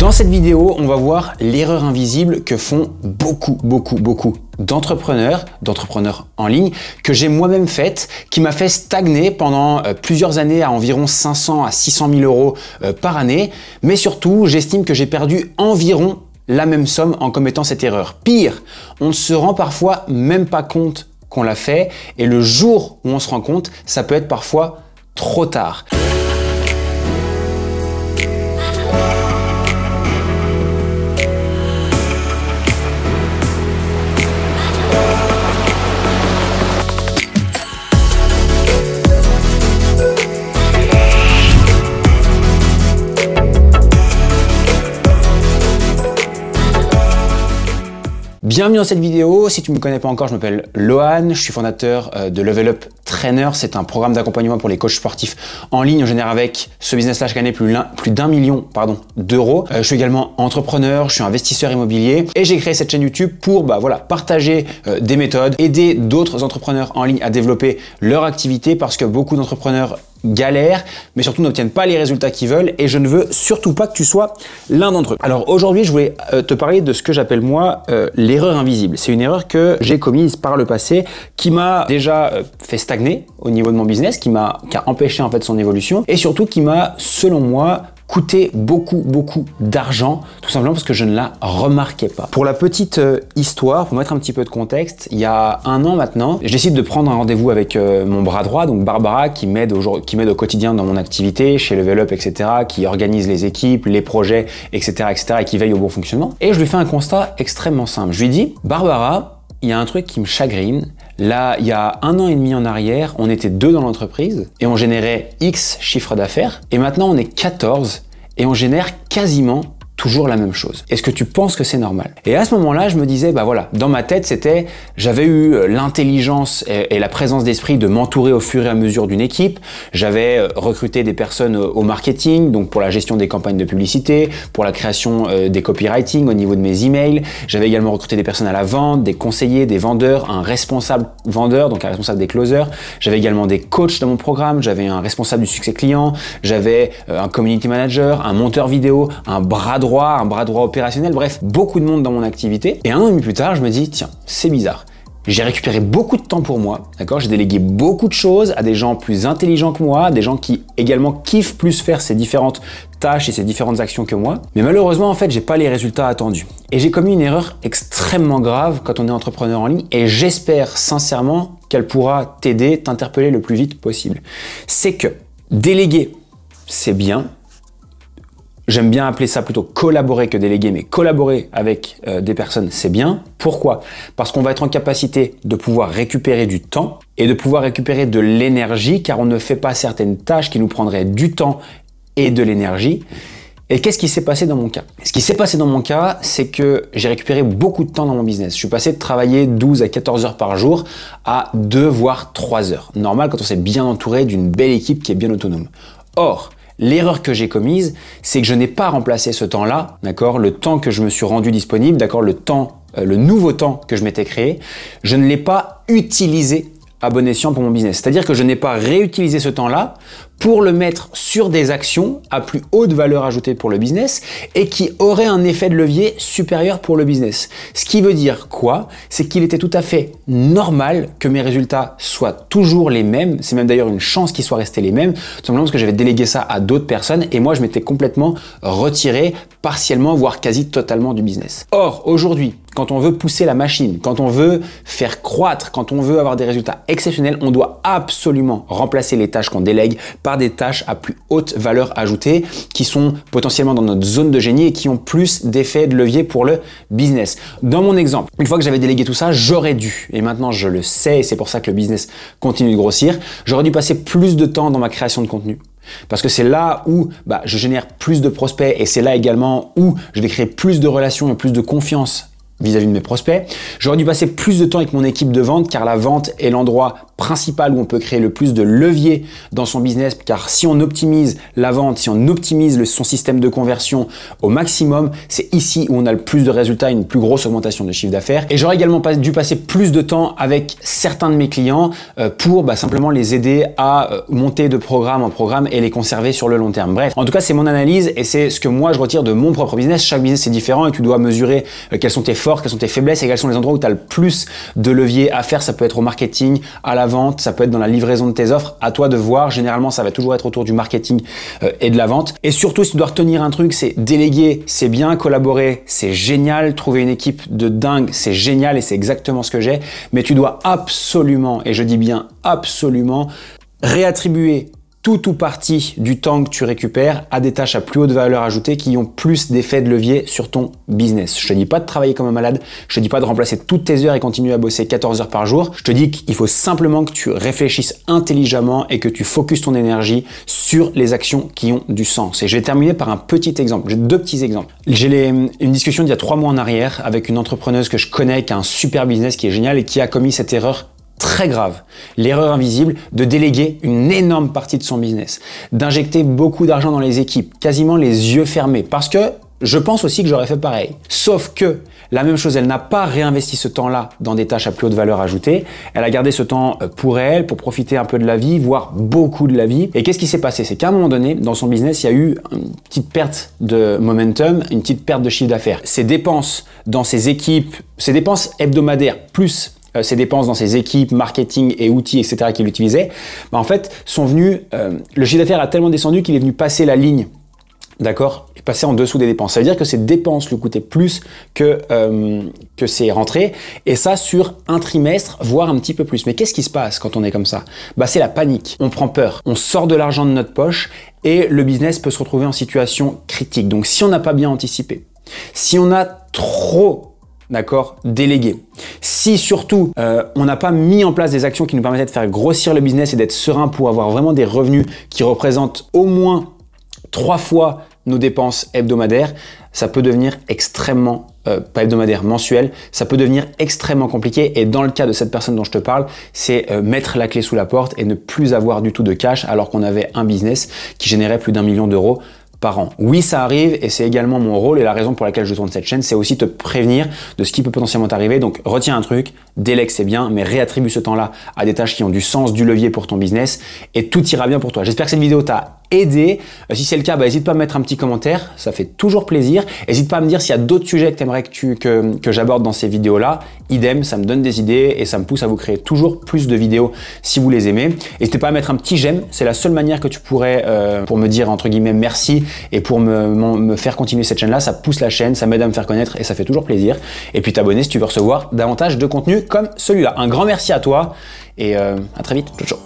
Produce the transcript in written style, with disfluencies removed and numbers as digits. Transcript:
Dans cette vidéo, on va voir l'erreur invisible que font beaucoup d'entrepreneurs en ligne, que j'ai moi-même faite, qui m'a fait stagner pendant plusieurs années à environ 500 à 600 000 euros par année. Mais surtout, j'estime que j'ai perdu environ la même somme en commettant cette erreur. Pire, on ne se rend parfois même pas compte qu'on l'a fait, et le jour où on se rend compte, ça peut être parfois trop tard. Bienvenue dans cette vidéo. Si tu ne me connais pas encore, je m'appelle Lohan, je suis fondateur de Level Up Trainer. C'est un programme d'accompagnement pour les coachs sportifs en ligne. On génère avec ce business-là chaque année plus d'1 million d'euros. Je suis également entrepreneur, je suis investisseur immobilier et j'ai créé cette chaîne YouTube pour partager des méthodes, aider d'autres entrepreneurs en ligne à développer leur activité, parce que beaucoup d'entrepreneurs galèrent, mais surtout n'obtiennent pas les résultats qu'ils veulent, et je ne veux surtout pas que tu sois l'un d'entre eux. Alors aujourd'hui, je voulais te parler de ce que j'appelle moi l'erreur invisible. C'est une erreur que j'ai commise par le passé, qui m'a déjà fait stagner au niveau de mon business, qui a empêché en fait son évolution, et surtout qui m'a, selon moi, coûté beaucoup d'argent, tout simplement parce que je ne la remarquais pas. Pour la petite histoire, pour mettre un petit peu de contexte, il y a 1 an maintenant, je décide de prendre un rendez-vous avec mon bras droit, donc Barbara, qui m'aide au quotidien dans mon activité, chez Level Up, etc., qui organise les équipes, les projets, etc., et qui veille au bon fonctionnement. Et je lui fais un constat extrêmement simple. Je lui dis, Barbara, il y a un truc qui me chagrine. Là, il y a 1 an et demi en arrière, on était 2 dans l'entreprise et on générait X chiffre d'affaires. Et maintenant, on est 14 et on génère quasiment toujours la même chose. Est-ce que tu penses que c'est normal? Et à ce moment-là, je me disais, dans ma tête, j'avais eu l'intelligence et la présence d'esprit de m'entourer au fur et à mesure d'une équipe. J'avais recruté des personnes au marketing, donc pour la gestion des campagnes de publicité, pour la création des copywriting au niveau de mes emails. J'avais également recruté des personnes à la vente, des conseillers, des vendeurs, un responsable vendeur, donc un responsable des closers. J'avais également des coachs dans mon programme. J'avais un responsable du succès client. J'avais un community manager, un monteur vidéo, un bras droit opérationnel, bref, beaucoup de monde dans mon activité. Et 1 an et demi plus tard, je me dis, tiens, c'est bizarre. J'ai récupéré beaucoup de temps pour moi, d'accord? J'ai délégué beaucoup de choses à des gens plus intelligents que moi, des gens qui également kiffent plus faire ces différentes tâches et ces différentes actions que moi. Mais malheureusement, en fait, j'ai pas les résultats attendus. Et j'ai commis une erreur extrêmement grave quand on est entrepreneur en ligne, et j'espère sincèrement qu'elle pourra t'aider, t'interpeller le plus vite possible. C'est que déléguer, c'est bien. J'aime bien appeler ça plutôt collaborer que déléguer, mais collaborer avec des personnes, c'est bien. Pourquoi? Parce qu'on va être en capacité de pouvoir récupérer du temps et de pouvoir récupérer de l'énergie, car on ne fait pas certaines tâches qui nous prendraient du temps et de l'énergie. Et qu'est-ce qui s'est passé dans mon cas? Ce qui s'est passé dans mon cas, c'est que j'ai récupéré beaucoup de temps dans mon business. Je suis passé de travailler 12 à 14 heures par jour à 2 voire 3 heures. Normal quand on s'est bien entouré d'une belle équipe qui est bien autonome. Or, l'erreur que j'ai commise, c'est que je n'ai pas remplacé ce temps-là, d'accord, le temps que je me suis rendu disponible, d'accord, le nouveau temps que je m'étais créé, je ne l'ai pas utilisé à bon escient pour mon business. C'est-à-dire que je n'ai pas réutilisé ce temps-là pour le mettre sur des actions à plus haute valeur ajoutée pour le business et qui auraient un effet de levier supérieur pour le business. Ce qui veut dire quoi? C'est qu'il était tout à fait normal que mes résultats soient toujours les mêmes. C'est même d'ailleurs une chance qu'ils soient restés les mêmes, tout simplement parce que j'avais délégué ça à d'autres personnes et moi je m'étais complètement retiré partiellement, voire quasi totalement du business. Or, aujourd'hui, quand on veut pousser la machine, quand on veut faire croître, quand on veut avoir des résultats exceptionnels, on doit absolument remplacer les tâches qu'on délègue par des tâches à plus haute valeur ajoutée qui sont potentiellement dans notre zone de génie et qui ont plus d'effet de levier pour le business. Dans mon exemple, une fois que j'avais délégué tout ça, j'aurais dû, et maintenant je le sais et c'est pour ça que le business continue de grossir, j'aurais dû passer plus de temps dans ma création de contenu. Parce que c'est là où je génère plus de prospects et c'est là également où je vais créer plus de relations et plus de confiance vis-à-vis de mes prospects. J'aurais dû passer plus de temps avec mon équipe de vente, car la vente est l'endroit principal où on peut créer le plus de levier dans son business, car si on optimise la vente, si on optimise son système de conversion au maximum, c'est ici où on a le plus de résultats, une plus grosse augmentation de chiffre d'affaires. Et j'aurais également dû passer plus de temps avec certains de mes clients pour simplement les aider à monter de programme en programme et les conserver sur le long terme. Bref, en tout cas, c'est mon analyse et c'est ce que moi je retire de mon propre business. Chaque business est différent et tu dois mesurer quelles sont tes forces, quelles sont tes faiblesses et quels sont les endroits où tu as le plus de levier à faire. Ça peut être au marketing, à la vente, ça peut être dans la livraison de tes offres. À toi de voir. Généralement, ça va toujours être autour du marketing et de la vente. Et surtout, si tu dois retenir un truc, c'est déléguer, c'est bien, collaborer, c'est génial, trouver une équipe de dingue, c'est génial et c'est exactement ce que j'ai. Mais tu dois absolument, et je dis bien absolument, réattribuer tout ou partie du temps que tu récupères à des tâches à plus haute valeur ajoutée qui ont plus d'effet de levier sur ton business. Je te dis pas de travailler comme un malade, je te dis pas de remplacer toutes tes heures et continuer à bosser 14 heures par jour. Je te dis qu'il faut simplement que tu réfléchisses intelligemment et que tu focuses ton énergie sur les actions qui ont du sens. Et je vais terminer par un petit exemple. J'ai deux petits exemples. J'ai une discussion d'il y a 3 mois en arrière avec une entrepreneuse que je connais qui a un super business qui est génial et qui a commis cette erreur très grave, l'erreur invisible de déléguer une énorme partie de son business, d'injecter beaucoup d'argent dans les équipes, quasiment les yeux fermés, parce que je pense aussi que j'aurais fait pareil. Sauf que la même chose, elle n'a pas réinvesti ce temps-là dans des tâches à plus haute valeur ajoutée. Elle a gardé ce temps pour elle, pour profiter un peu de la vie, voire beaucoup de la vie. Et qu'est-ce qui s'est passé? C'est qu'à un moment donné, dans son business, il y a eu une petite perte de momentum, une petite perte de chiffre d'affaires. Ses dépenses dans ses équipes, ses dépenses hebdomadaires, plus ses dépenses dans ses équipes, marketing et outils, etc. qu'il utilisait, en fait, sont venus, le chiffre d'affaires a tellement descendu qu'il est venu passer la ligne, d'accord, et passer en dessous des dépenses. Ça veut dire que ses dépenses lui coûtaient plus que ses rentrées, et ça sur un trimestre, voire un petit peu plus. Mais qu'est-ce qui se passe quand on est comme ça? C'est la panique, on prend peur, on sort de l'argent de notre poche, et le business peut se retrouver en situation critique. Donc si on n'a pas bien anticipé, si on a trop délégué. Si surtout on n'a pas mis en place des actions qui nous permettaient de faire grossir le business et d'être serein pour avoir vraiment des revenus qui représentent au moins 3 fois nos dépenses hebdomadaires, ça peut devenir extrêmement, pas hebdomadaire, mensuel, ça peut devenir extrêmement compliqué. Et dans le cas de cette personne dont je te parle, c'est mettre la clé sous la porte et ne plus avoir du tout de cash alors qu'on avait un business qui générait plus d'1 million d'euros par an. Oui, ça arrive et c'est également mon rôle et la raison pour laquelle je tourne cette chaîne, c'est aussi te prévenir de ce qui peut potentiellement t'arriver. Donc retiens un truc, délègue c'est bien, mais réattribue ce temps-là à des tâches qui ont du sens, du levier pour ton business et tout ira bien pour toi. J'espère que cette vidéo t'a aidé. Si c'est le cas, n'hésite pas à me mettre un petit commentaire, ça fait toujours plaisir. N'hésite pas à me dire s'il y a d'autres sujets que tu aimerais que j'aborde dans ces vidéos-là. Idem, ça me donne des idées et ça me pousse à vous créer toujours plus de vidéos si vous les aimez. N'hésitez pas à mettre un petit j'aime, c'est la seule manière que tu pourrais, pour me dire entre guillemets merci et pour me faire continuer cette chaîne-là. Ça pousse la chaîne, ça m'aide à me faire connaître et ça fait toujours plaisir. Et puis t'abonner si tu veux recevoir davantage de contenu comme celui-là. Un grand merci à toi et à très vite. Ciao, ciao.